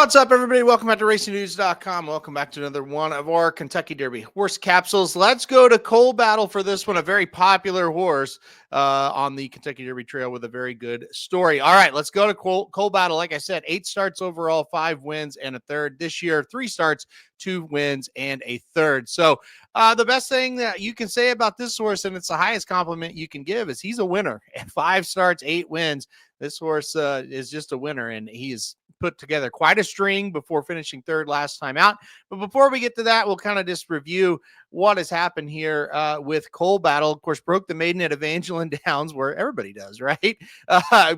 What's up, everybody? Welcome back to RacingNews.com. Welcome back to another one of our Kentucky Derby horse capsules. Let's go to Coal Battle for this one, a very popular horse on the Kentucky Derby Trail with a very good story. All right, let's go to Coal Battle. Like I said, 8 starts overall, 5 wins and a third. This year, 3 starts, 2 wins and a third. So the best thing that you can say about this horse, and it's the highest compliment you can give, is he's a winner. 5 starts, 8 wins. This horse is just a winner, and he is put together quite a string before finishing third last time out. But before we get to that, we'll kind of just review what has happened here with Coal Battle. Of course, broke the maiden at Evangeline Downs, where everybody does, right?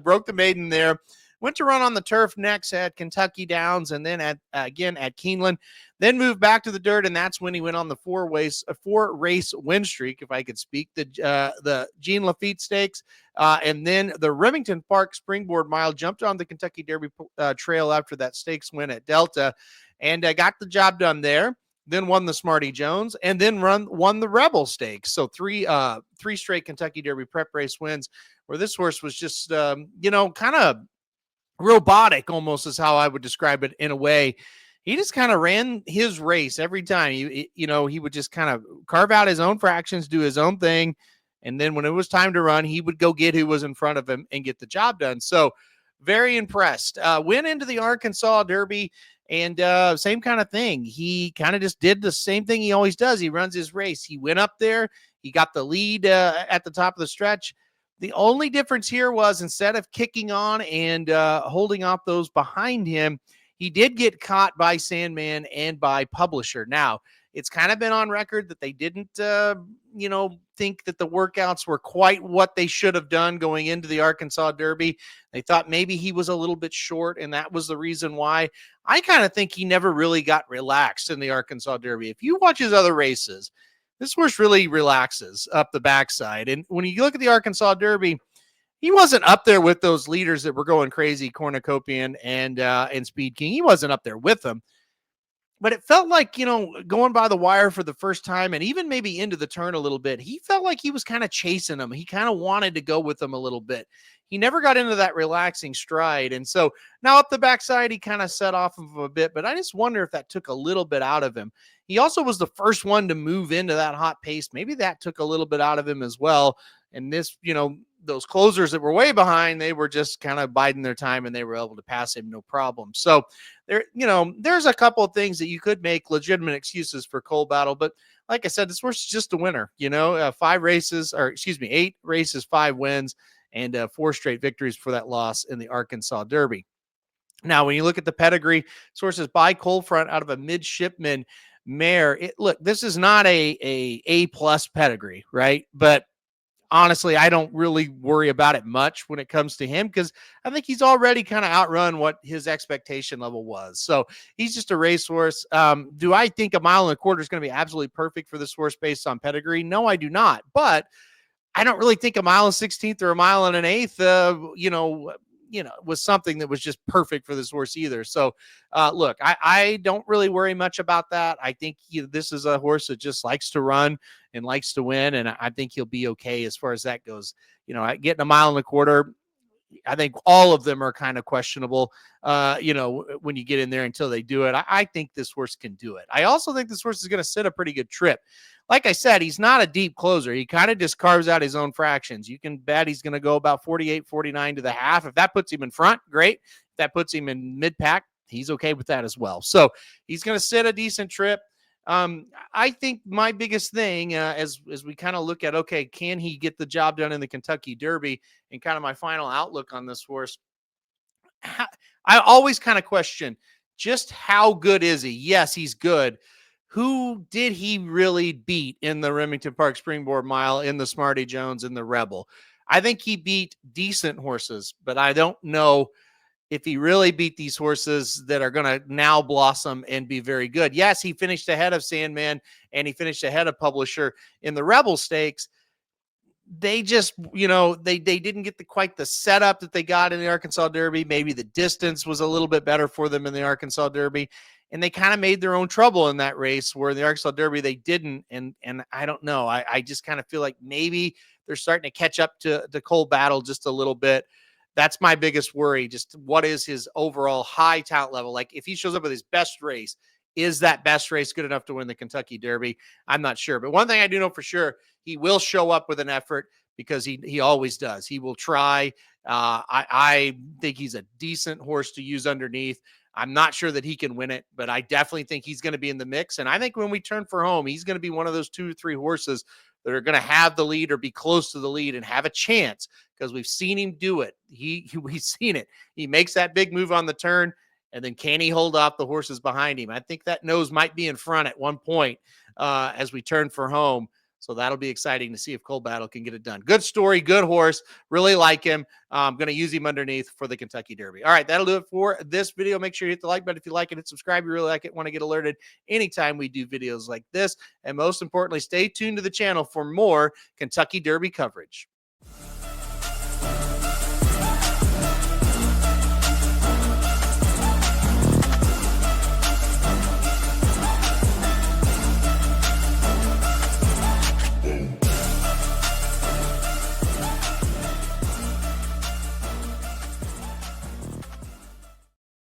Broke the maiden there. Went to run on the turf next at Kentucky Downs, and then again at Keeneland. Then moved back to the dirt, and that's when he went on the 4-race win streak, if I could speak. The Jean Lafitte Stakes, and then the Remington Park Springboard Mile. Jumped on the Kentucky Derby Trail after that stakes win at Delta, and got the job done there. Then won the Smarty Jones, and then won the Rebel Stakes. So three straight Kentucky Derby prep race wins, where this horse was just kind of robotic, almost is how I would describe it in a way. He just kind of ran his race every time. He would just kind of carve out his own fractions, do his own thing. And then when it was time to run, he would go get who was in front of him and get the job done. So very impressed. Went into the Arkansas Derby, and same kind of thing. He kind of just did the same thing he always does. He runs his race. He went up there. He got the lead at the top of the stretch. The only difference here was, instead of kicking on and holding off those behind him, he did get caught by Sandman and by Publisher. Now, it's kind of been on record that they didn't, think that the workouts were quite what they should have done going into the Arkansas Derby. They thought maybe he was a little bit short, and that was the reason why. I kind of think he never really got relaxed in the Arkansas Derby. If you watch his other races, this horse really relaxes up the backside. And when you look at the Arkansas Derby, he wasn't up there with those leaders that were going crazy, Cornucopian and Speed King. He wasn't up there with them. But it felt like, going by the wire for the first time, and even maybe into the turn a little bit, he felt like he was kind of chasing them. He kind of wanted to go with them a little bit. He never got into that relaxing stride. And so now up the backside, he kind of set off of a bit, but I just wonder if that took a little bit out of him. He also was the first one to move into that hot pace. Maybe that took a little bit out of him as well. And this, those closers that were way behind, they were just kind of biding their time, and they were able to pass him no problem. So there's a couple of things that you could make legitimate excuses for Coal Battle, but like I said, this horse is just a winner. 8 races, 5 wins, and 4 straight victories for that loss in the Arkansas Derby. Now, when you look at the pedigree, sources by Coal Front out of a midshipman mare. Look, this is not a plus pedigree, right? But honestly, I don't really worry about it much when it comes to him, because I think he's already kind of outrun what his expectation level was. So he's just a racehorse. Do I think 1.25 miles is going to be absolutely perfect for this horse based on pedigree? No, I do not. But I don't really think 1.16 miles or 1 1/8, was something that was just perfect for this horse either. So, look, I don't really worry much about that. I think this is a horse that just likes to run and likes to win, and I think he'll be okay as far as that goes. Getting 1.25 miles, I think all of them are kind of questionable, when you get in there until they do it. I think this horse can do it. I also think this horse is going to sit a pretty good trip. Like I said, he's not a deep closer. He kind of just carves out his own fractions. You can bet he's going to go about 48, 49 to the half. If that puts him in front, great. If that puts him in mid-pack, he's okay with that as well. So he's going to sit a decent trip. I think my biggest thing, as we kind of look at, okay, can he get the job done in the Kentucky Derby, and kind of my final outlook on this horse, I always kind of question just how good is he? Yes, he's good. Who did he really beat in the Remington Park Springboard Mile, in the Smarty Jones, and the Rebel? I think he beat decent horses, but I don't know if he really beat these horses that are going to now blossom and be very good. Yes, he finished ahead of Sandman, and he finished ahead of Publisher in the Rebel Stakes. They just, they didn't get quite the setup that they got in the Arkansas Derby. Maybe the distance was a little bit better for them in the Arkansas Derby, and they kind of made their own trouble in that race, where in the Arkansas Derby they didn't. And I don't know. I just kind of feel like maybe they're starting to catch up to Coal Battle just a little bit. That's my biggest worry. Just what is his overall high talent level? Like if he shows up with his best race, is that best race good enough to win the Kentucky Derby? I'm not sure. But one thing I do know for sure, he will show up with an effort because he always does. He will try. I think he's a decent horse to use underneath. I'm not sure that he can win it, but I definitely think he's going to be in the mix. And I think when we turn for home, he's going to be one of those 2 or 3 horses that are going to have the lead or be close to the lead and have a chance because we've seen him do it. We've seen it. He makes that big move on the turn, and then can he hold off the horses behind him? I think that nose might be in front at one point as we turn for home. So that'll be exciting to see if Cold Battle can get it done. Good story, good horse. Really like him. I'm going to use him underneath for the Kentucky Derby. All right, that'll do it for this video. Make sure you hit the like button if you like it and subscribe. You really like it. Want to get alerted anytime we do videos like this. And most importantly, stay tuned to the channel for more Kentucky Derby coverage.